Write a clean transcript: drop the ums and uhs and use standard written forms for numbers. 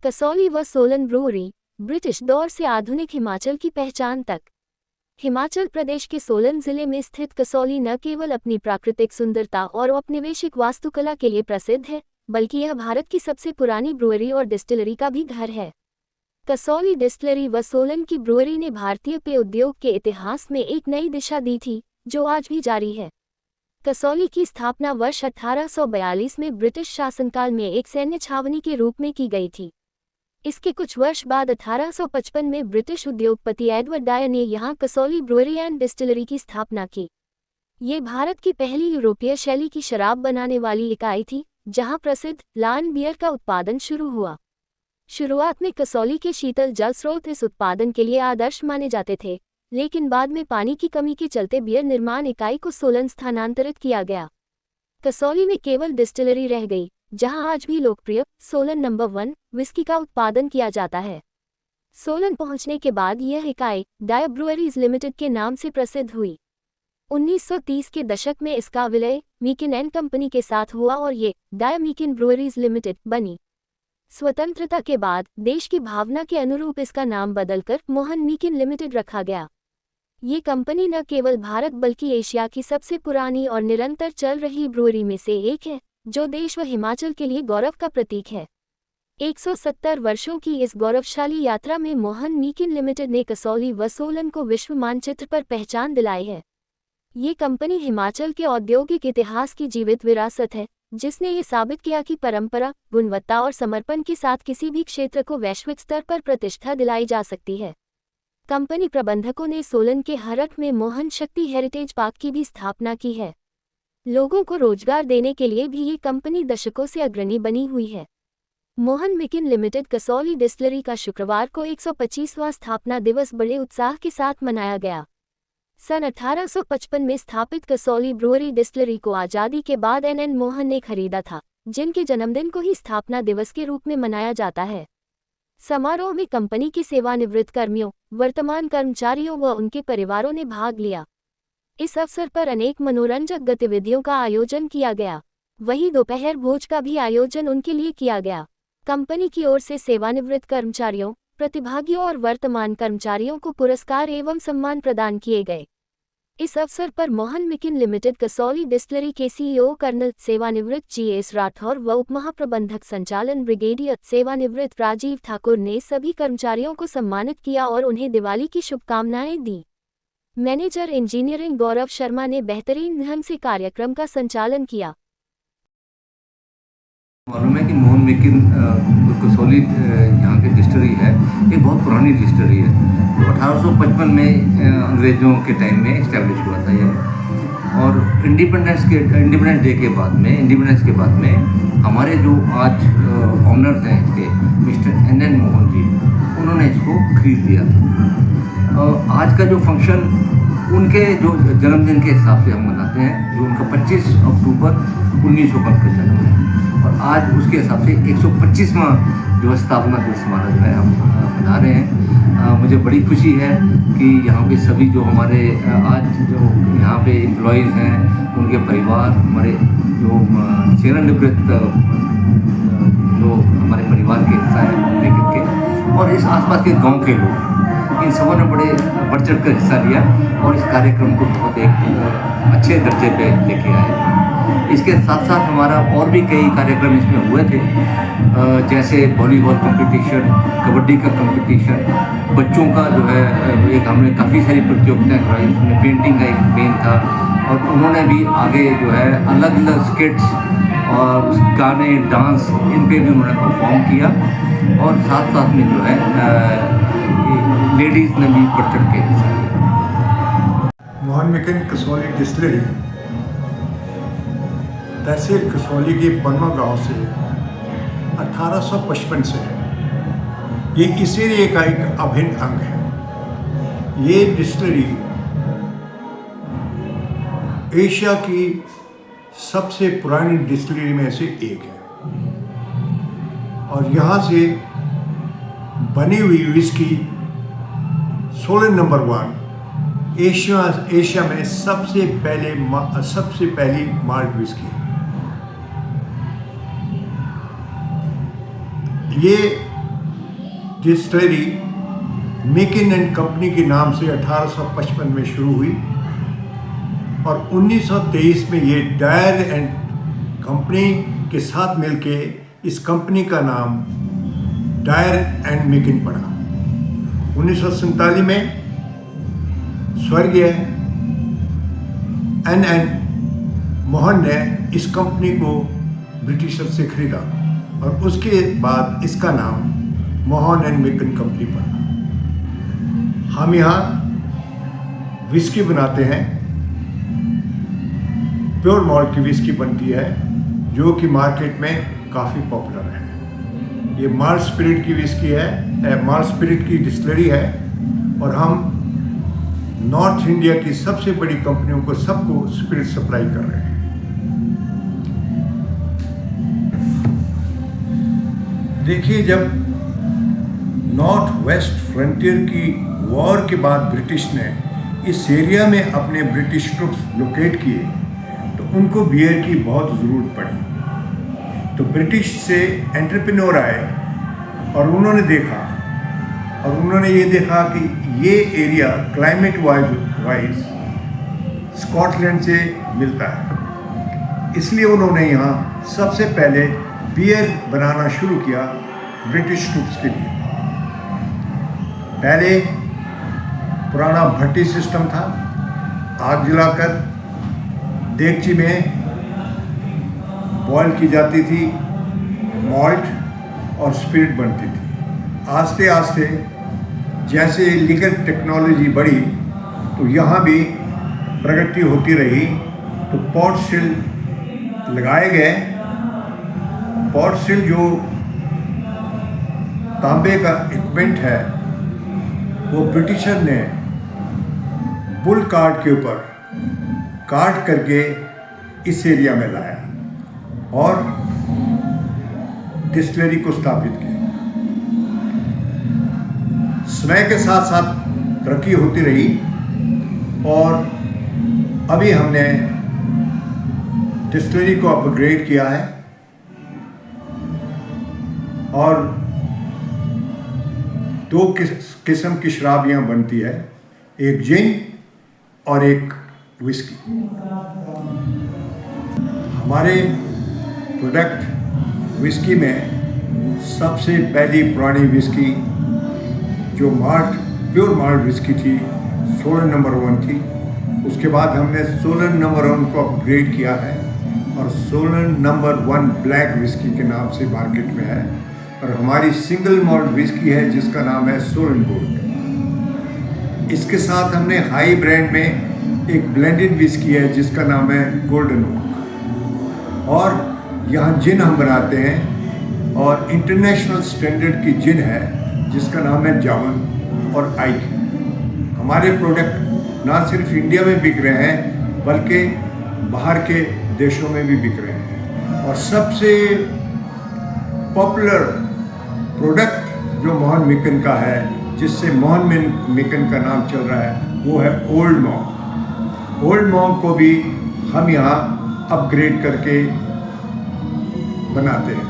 कसौली व Solan brewery, British दौर से आधुनिक हिमाचल की पहचान तक। हिमाचल प्रदेश के सोलन जिले में स्थित कसौली न केवल अपनी प्राकृतिक सुंदरता और औपनिवेशिक वास्तुकला के लिए प्रसिद्ध है, बल्कि यह भारत की सबसे पुरानी ब्रूअरी और डिस्टिलरी का भी घर है। कसौली डिस्टिलरी व सोलन की ब्रूअरी ने भारतीय पेय उद्योग के इतिहास में एक नई दिशा दी थी, जो आज भी जारी है। कसौली की स्थापना वर्ष 1842 में ब्रिटिश शासनकाल में एक सैन्य छावनी के रूप में की गई थी। इसके कुछ वर्ष बाद 1855 में ब्रिटिश उद्योगपति एडवर्ड डायर ने यहाँ कसौली ब्रूअरी एंड डिस्टिलरी की स्थापना की। ये भारत की पहली यूरोपीय शैली की शराब बनाने वाली इकाई थी, जहाँ प्रसिद्ध लान बियर का उत्पादन शुरू हुआ। शुरुआत में कसौली के शीतल जल स्रोत इस उत्पादन के लिए आदर्श माने जाते थे, लेकिन बाद में पानी की कमी के चलते बियर निर्माण इकाई को सोलन स्थानांतरित किया गया। कसौली में केवल डिस्टिलरी रह गई, जहां आज भी लोकप्रिय सोलन नंबर 1 विस्की का उत्पादन किया जाता है। सोलन पहुंचने के बाद यह इकाई डायर ब्रूअरीज लिमिटेड के नाम से प्रसिद्ध हुई। 1930 के दशक में इसका विलय मीकिन एंड कंपनी के साथ हुआ और ये डायर मीकिन ब्रूअरीज लिमिटेड बनी। स्वतंत्रता के बाद देश की भावना के अनुरूप इसका नाम बदलकर मोहन मीकिन लिमिटेड रखा गया। ये कंपनी न केवल भारत बल्कि एशिया की सबसे पुरानी और निरंतर चल रही ब्रूअरी में से एक है, जो देश व हिमाचल के लिए गौरव का प्रतीक है। 170 वर्षों की इस गौरवशाली यात्रा में मोहन मीकिन लिमिटेड ने कसौली व सोलन को विश्व मानचित्र पर पहचान दिलाई है। ये कंपनी हिमाचल के औद्योगिक इतिहास की जीवित विरासत है, जिसने ये साबित किया कि परंपरा, गुणवत्ता और समर्पण के साथ किसी भी क्षेत्र को वैश्विक स्तर पर प्रतिष्ठा दिलाई जा सकती है। कंपनी प्रबंधकों ने सोलन के हरख में मोहन शक्ति हेरिटेज पार्क की भी स्थापना की है। लोगों को रोजगार देने के लिए भी ये कंपनी दशकों से अग्रणी बनी हुई है। मोहन मीकिन लिमिटेड कसौली डिस्टिलरी का शुक्रवार को 125वां स्थापना दिवस बड़े उत्साह के साथ मनाया गया। सन 1855 में स्थापित कसौली ब्रूअरी डिस्टिलरी को आज़ादी के बाद एन मोहन ने खरीदा था, जिनके जन्मदिन को ही स्थापना दिवस के रूप में मनाया जाता है। समारोह में कंपनी के सेवानिवृत्त कर्मियों, वर्तमान कर्मचारियों व उनके परिवारों ने भाग लिया। इस अवसर पर अनेक मनोरंजक गतिविधियों का आयोजन किया गया। वहीं दोपहर भोज का भी आयोजन उनके लिए किया गया। कंपनी की ओर से सेवानिवृत्त कर्मचारियों, प्रतिभागियों और वर्तमान कर्मचारियों को पुरस्कार एवं सम्मान प्रदान किए गए। इस अवसर पर मोहन मीकिन लिमिटेड कसौली डिस्टिलरी के सीईओ कर्नल सेवानिवृत्त जीएस राठौर व उपमहाप्रबंधक संचालन ब्रिगेडियर सेवानिवृत्त राजीव ठाकुर ने सभी कर्मचारियों को सम्मानित किया और उन्हें दिवाली की शुभकामनाएं दी। मैनेजर इंजीनियरिंग गौरव शर्मा ने बेहतरीन ढंग से कार्यक्रम का संचालन किया। मालूम है कि मोहन मीकिन कसौली यहाँ की डिस्टिलरी है, ये बहुत पुरानी डिस्टिलरी है। तो 1855 में अंग्रेज़ों के टाइम में इस्टेब्लिश हुआ था ये, और इंडिपेंडेंस के बाद में हमारे जो आज ऑनर्स हैं इसके मिस्टर एन मोहन जी, उन्होंने इसको खरीद लिया था। आज का जो फंक्शन उनके जो जन्मदिन के हिसाब से हम मनाते हैं, जो उनका 25 अक्टूबर 1905 का जन्म है, और आज उसके हिसाब से 125वां जो स्थापना दिवस हमारा जो है हम मना रहे हैं। मुझे बड़ी खुशी है कि यहाँ पे सभी जो हमारे आज जो यहाँ पे एम्प्लॉयज़ हैं, उनके परिवार, हमारे जो सेवानिवृत्त जो हमारे परिवार के हिस्सा है लेकिन के, और इस आसपास के गांव के लोग, इन सबों ने बड़े बढ़ चढ़ कर हिस्सा लिया और इस कार्यक्रम को बहुत एक अच्छे दर्जे पे लेके आए। इसके साथ साथ हमारा और भी कई कार्यक्रम इसमें हुए थे, जैसे वॉलीबॉल कंपटीशन, कबड्डी का कंपटीशन, बच्चों का जो है एक हमने काफ़ी सारी प्रतियोगिताएं कराई। उसमें पेंटिंग का एक मेन था, और उन्होंने भी आगे जो है अलग अलग स्किट्स और गाने, डांस, इन पे भी उन्होंने परफॉर्म किया, और साथ साथ में जो है लेडीज़ ने भी बढ़ चढ़ के हिस्सा लिया। मोहन मीकिन कसौली डिस्टिलरी तहसील कसौली के पनमा गांव से 1855 से ये इसीलिए का एक अभिन्न अंग है। ये डिस्टिलरी एशिया की सबसे पुरानी डिस्टिलरी में से एक है, और यहाँ से बनी हुई विस्की सोलन नंबर 1 एशिया में सबसे पहली माल्ट विस्की। ये डिस्टिलरी मेकिन एंड कंपनी के नाम से 1855 में शुरू हुई और 1923 में ये डायर एंड कंपनी के साथ मिलके इस कंपनी का नाम डायर एंड मेकिन पड़ा। 1947 में स्वर्गीय एन मोहन ने इस कंपनी को ब्रिटिशर से खरीदा और उसके बाद इसका नाम मोहन एंड मेकिन कंपनी पड़ा। हम यहाँ विस्की बनाते हैं, प्योर मॉल्ट की विस्की बनती है जो कि मार्केट में काफ़ी पॉपुलर है। ये माल्ट स्पिरिट की विस्की है, माल्ट स्पिरिट की डिस्टिलरी है और हम नॉर्थ इंडिया की सबसे बड़ी कंपनियों को सबको स्पिरिट सप्लाई कर रहे हैं। देखिए, जब नॉर्थ वेस्ट फ्रंटियर की वॉर के बाद ब्रिटिश ने इस एरिया में अपने ब्रिटिश ट्रुप्स लोकेट किए तो उनको बियर की बहुत ज़रूरत पड़ी। तो ब्रिटिश से एंटरप्रेन्योर आए और उन्होंने देखा और उन्होंने ये देखा कि ये एरिया क्लाइमेट वाइज स्कॉटलैंड से मिलता है, इसलिए उन्होंने यहाँ सबसे पहले बियर बनाना शुरू किया ब्रिटिश ट्रूप्स के लिए। पहले पुराना भट्टी सिस्टम था, आग जलाकर देगची में बॉयल की जाती थी मॉल्ट और स्पिरिट बनती थी। आस्ते आस्ते जैसे लिकर टेक्नोलॉजी बढ़ी तो यहाँ भी प्रगति होती रही, तो पॉट स्टिल लगाए गए। पॉट स्टिल जो तांबे का इक्विपमेंट है वो ब्रिटिशर ने बुल कार्ट के ऊपर काट करके इस एरिया में लाया और डिस्टिलरी को स्थापित किया। समय के साथ साथ तरक्की होती रही और अभी हमने डिस्टिलरी को अपग्रेड किया है और दो किस्म की शराब यहाँ बनती है, एक जिन और एक विस्की। हमारे प्रोडक्ट विस्की में सबसे पहली पुरानी विस्की जो प्योर माल्ट विस्की थी, सोलन नंबर 1 थी। उसके बाद हमने सोलन नंबर 1 को अपग्रेड किया है और सोलन नंबर 1 ब्लैक विस्की के नाम से मार्केट में है और हमारी सिंगल मॉल्ट विस्की है जिसका नाम है सोलन गोल्ड। इसके साथ हमने हाई ब्रांड में एक ब्लेंडेड विस्की है जिसका नाम है गोल्डन ओक। और यहाँ जिन हम बनाते हैं और इंटरनेशनल स्टैंडर्ड की जिन है जिसका नाम है जावन और आइक। हमारे प्रोडक्ट ना सिर्फ इंडिया में बिक रहे हैं बल्कि बाहर के देशों में भी बिक रहे हैं। और सबसे पॉपुलर प्रोडक्ट जो मोहन मेकिन का है, जिससे मोहन मेकिन का नाम चल रहा है, वो है ओल्ड मॉन्क। ओल्ड मॉन्क को भी हम यहाँ अपग्रेड करके बनाते हैं।